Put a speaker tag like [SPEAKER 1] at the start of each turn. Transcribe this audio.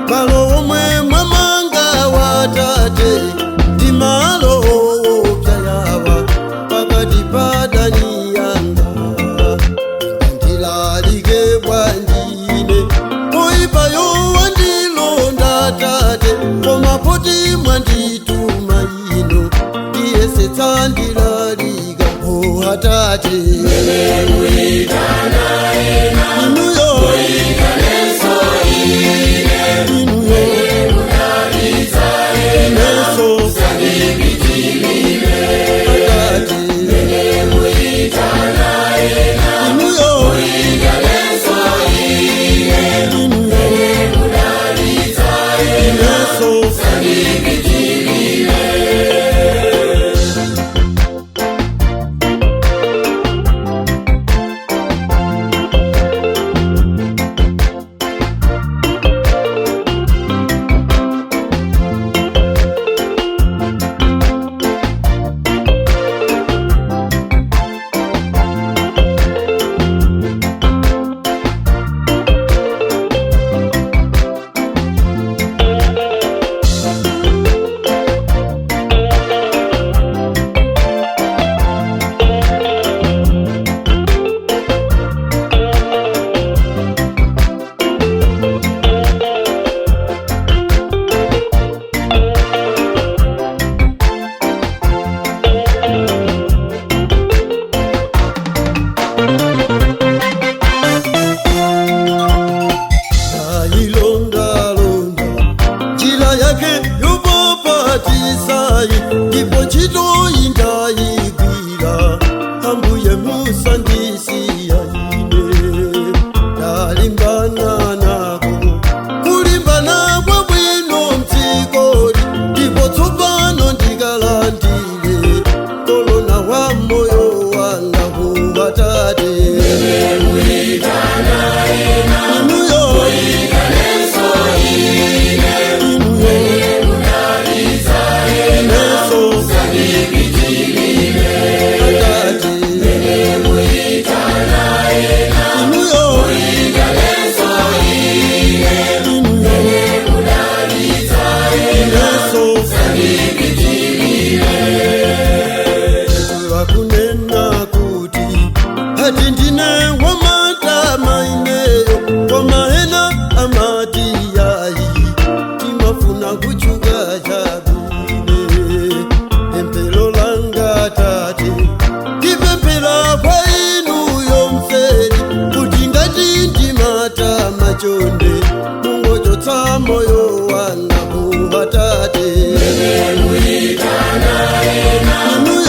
[SPEAKER 1] malo omwe mwamanga watate ndi malo owopsa yawa pakati pa adani yanga ndilalike bwanjine oyipayo wandilonda tate koma poti mwandituma ino ndiyesetsa ndilalika o atate inuyo ndipo ntchito indayigwira ambuye musandisiya ine ndalimbana nako kulimbana kwa bwino mdzikoli ndipo tsopano ndikalandire kolona wa moyo wanga ku atate kunena kuti ati ndine wamatama ineyo komahena amati yayi timafuna kuchuka chabwine pemphero langa tate ndipemphera kwa inuyo mseri kuti ngati ndimatama chonde mungochotsa moyo wanga ku atate inuyo